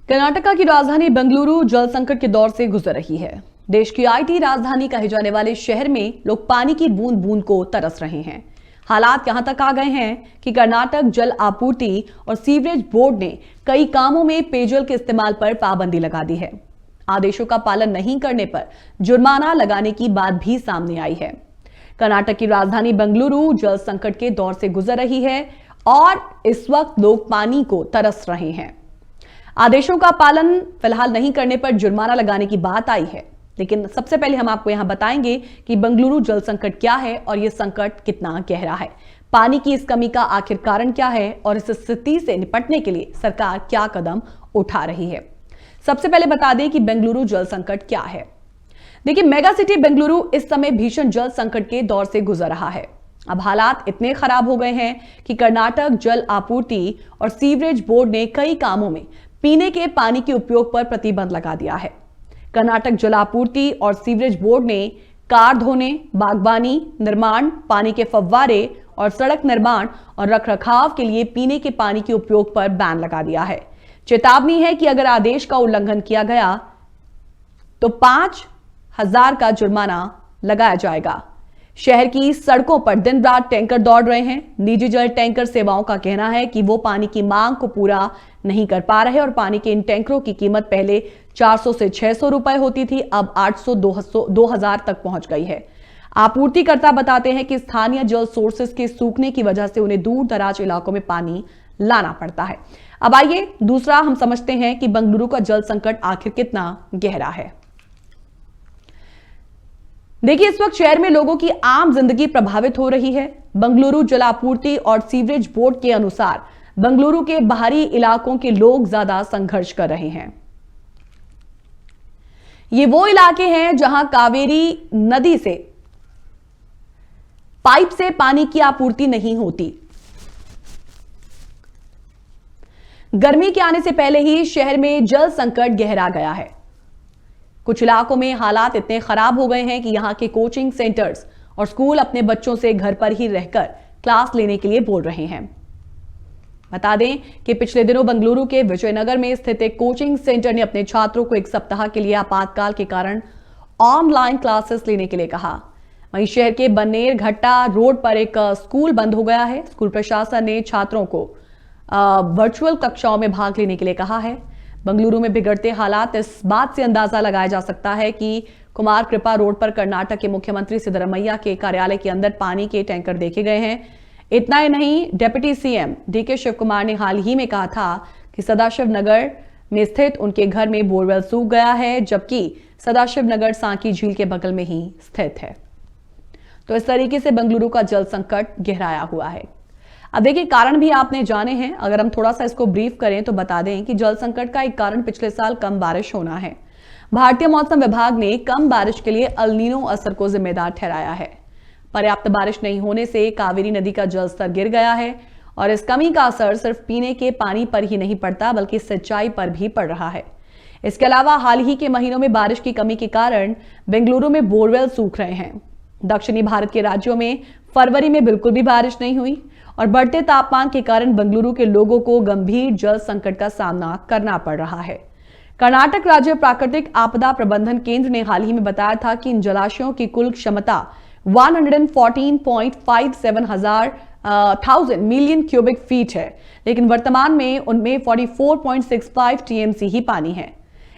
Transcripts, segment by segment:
कर्नाटका की राजधानी बेंगलुरु जल संकट के दौर से गुजर रही है। देश की आईटी राजधानी कहे जाने वाले शहर में लोग पानी की बूंद बूंद को तरस रहे हैं। हालात यहां तक आ गए हैं कि कर्नाटक जल आपूर्ति और सीवरेज बोर्ड ने कई कामों में पेयजल के इस्तेमाल पर पाबंदी लगा दी है। आदेशों का पालन नहीं करने पर जुर्माना लगाने की बात भी सामने आई है। कर्नाटक की राजधानी बेंगलुरु जल संकट के दौर से गुजर रही है और इस वक्त लोग पानी को तरस रहे हैं। आदेशों का पालन फिलहाल नहीं करने पर जुर्माना लगाने की बात आई है, लेकिन सबसे पहले हम आपको यहां बताएंगे कि बेंगलुरु जल संकट क्या है और यह संकट कितना गहरा है, पानी की इस कमी का आखिर कारण क्या है और इस स्थिति से निपटने के लिए सरकार क्या कदम उठा रही है। सबसे पहले बता दें कि बेंगलुरु जल संकट क्या है। देखिए, मेगा सिटी बेंगलुरु इस समय भीषण जल संकट के दौर से गुजर रहा है। अब हालात इतने खराब हो गए हैं कि कर्नाटक जल आपूर्ति और सीवरेज बोर्ड ने कई कामों में पीने के पानी के उपयोग पर प्रतिबंध लगा दिया है। कर्नाटक जल आपूर्ति और सीवरेज बोर्ड ने कार धोने, बागबानी, निर्माण, पानी के फव्वारे और सड़क निर्माण और रखरखाव के लिए पीने के पानी के उपयोग पर बैन लगा दिया है। चेतावनी है कि अगर आदेश का उल्लंघन किया गया तो 5,000 का जुर्माना लगाया जाएगा। शहर की सड़कों पर दिन रात टैंकर दौड़ रहे हैं। निजी जल टैंकर सेवाओं का कहना है कि वो पानी की मांग को पूरा नहीं कर पा रहे और पानी के इन टैंकरों की कीमत पहले 400 से 600 रुपए होती थी, अब 800 2000 तक पहुंच गई है। आपूर्तिकर्ता बताते हैं कि स्थानीय जल सोर्सेस के सूखने की वजह से उन्हें दूर दराज इलाकों में पानी लाना पड़ता है। अब आइए दूसरा हम समझते हैं कि बेंगलुरु का जल संकट आखिर कितना गहरा है। देखिए, इस वक्त शहर में लोगों की आम जिंदगी प्रभावित हो रही है। बेंगलुरु जल आपूर्ति और सीवरेज बोर्ड के अनुसार बेंगलुरु के बाहरी इलाकों के लोग ज्यादा संघर्ष कर रहे हैं। ये वो इलाके हैं जहां कावेरी नदी से पाइप से पानी की आपूर्ति नहीं होती। गर्मी के आने से पहले ही शहर में जल संकट गहरा गया है। कुछ इलाकों में हालात इतने खराब हो गए हैं कि यहां के कोचिंग सेंटर्स और स्कूल अपने बच्चों से घर पर ही रहकर क्लास लेने के लिए बोल रहे हैं। बता दें कि पिछले दिनों बेंगलुरु के विजयनगर में स्थित एक कोचिंग सेंटर ने अपने छात्रों को 1 सप्ताह के लिए आपातकाल के कारण ऑनलाइन क्लासेस लेने के लिए कहा। वहीं शहर के बन्नेर घट्टा रोड पर एक स्कूल बंद हो गया है। स्कूल प्रशासन ने छात्रों को वर्चुअल कक्षाओं में भाग लेने के लिए कहा है। बेंगलुरु में बिगड़ते हालात इस बात से अंदाजा लगाया जा सकता है कि कुमार कृपा रोड पर कर्नाटक के मुख्यमंत्री सिद्धरमैया के कार्यालय के अंदर पानी के टैंकर देखे गए हैं। इतना ही नहीं, डिप्टी सीएम डीके शिव कुमार ने हाल ही में कहा था कि सदाशिव नगर में स्थित उनके घर में बोरवेल सूख गया है, जबकि सदाशिव नगर सांकी झील के बगल में ही स्थित है। तो इस तरीके से बेंगलुरु का जल संकट गहराया हुआ है। अब देखिए, कारण भी आपने जाने हैं। अगर हम थोड़ा सा इसको ब्रीफ करें तो बता दें कि जल संकट का एक कारण पिछले साल कम बारिश होना है। भारतीय मौसम विभाग ने कम बारिश के लिए अल नीनो असर को जिम्मेदार ठहराया है। पर्याप्त बारिश नहीं होने से कावेरी नदी का जल स्तर गिर गया है और इस कमी का असर सिर्फ पीने के पानी पर ही नहीं पड़ता बल्कि सिंचाई पर भी पड़ रहा है। इसके अलावा हाल ही के महीनों में बारिश की कमी के कारण बेंगलुरु में बोरवेल सूख रहे हैं। दक्षिणी भारत के राज्यों में फरवरी में बिल्कुल भी बारिश नहीं हुई और बढ़ते तापमान के कारण बेंगलुरु के लोगों को गंभीर जल संकट का सामना करना पड़ रहा है। कर्नाटक राज्य प्राकृतिक आपदा प्रबंधन केंद्र ने हाल ही में बताया था कि इन जलाशयों की कुल क्षमता 114.57 मिलियन क्यूबिक फीट है, लेकिन वर्तमान में उनमें 44.65 टीएमसी ही पानी है।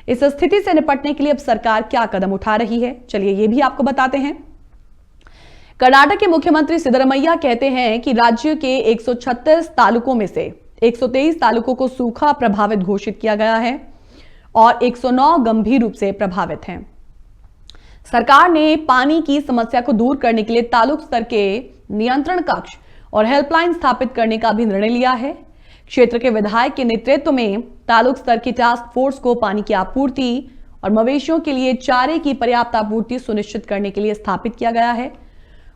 इस स्थिति से निपटने के लिए अब सरकार क्या कदम उठा रही है, चलिए ये भी आपको बताते हैं। कर्नाटक के मुख्यमंत्री सिद्धरमैया कहते हैं कि राज्य के 136 तालुकों में से 123 तालुकों को सूखा प्रभावित घोषित किया गया है और 109 गंभीर रूप से प्रभावित हैं। सरकार ने पानी की समस्या को दूर करने के लिए तालुक स्तर के नियंत्रण कक्ष और हेल्पलाइन स्थापित करने का भी निर्णय लिया है। क्षेत्र के विधायक के नेतृत्व में तालुक स्तर की टास्क फोर्स को पानी की आपूर्ति और मवेशियों के लिए चारे की पर्याप्त आपूर्ति सुनिश्चित करने के लिए स्थापित किया गया है।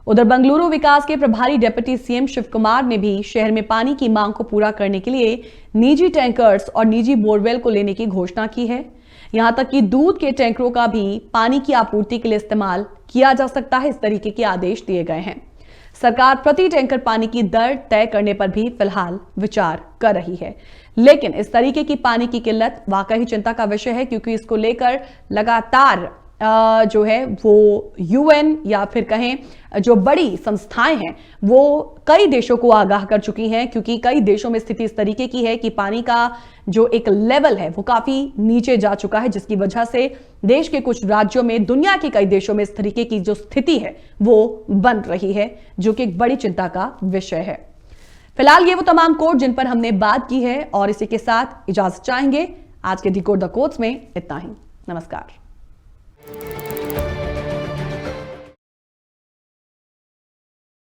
उधर बेंगलुरु विकास के प्रभारी डिप्टी सीएम शिव कुमार ने भी शहर में पानी की मांग को पूरा करने के लिए निजी टैंकर्स और निजी बोरवेल को लेने की घोषणा की है। यहां तक कि दूध के टैंकरों का भी पानी की आपूर्ति के लिए इस्तेमाल किया जा सकता है। इस तरीके के आदेश दिए गए हैं। सरकार प्रति टैंकर पानी की दर तय करने पर भी फिलहाल विचार कर रही है। लेकिन इस तरीके की पानी की किल्लत वाकई चिंता का विषय है, क्योंकि इसको लेकर लगातार जो है वो यूएन या फिर कहें जो बड़ी संस्थाएं हैं वो कई देशों को आगाह कर चुकी हैं, क्योंकि कई देशों में स्थिति इस तरीके की है कि पानी का जो एक लेवल है वो काफी नीचे जा चुका है, जिसकी वजह से देश के कुछ राज्यों में, दुनिया के कई देशों में इस तरीके की जो स्थिति है वो बन रही है, जो कि एक बड़ी चिंता का विषय है। फिलहाल ये वो तमाम कोड जिन पर हमने बात की है और इसी के साथ इजाजत चाहेंगे। आज के डिकोड द कोड्स में इतना ही। नमस्कार।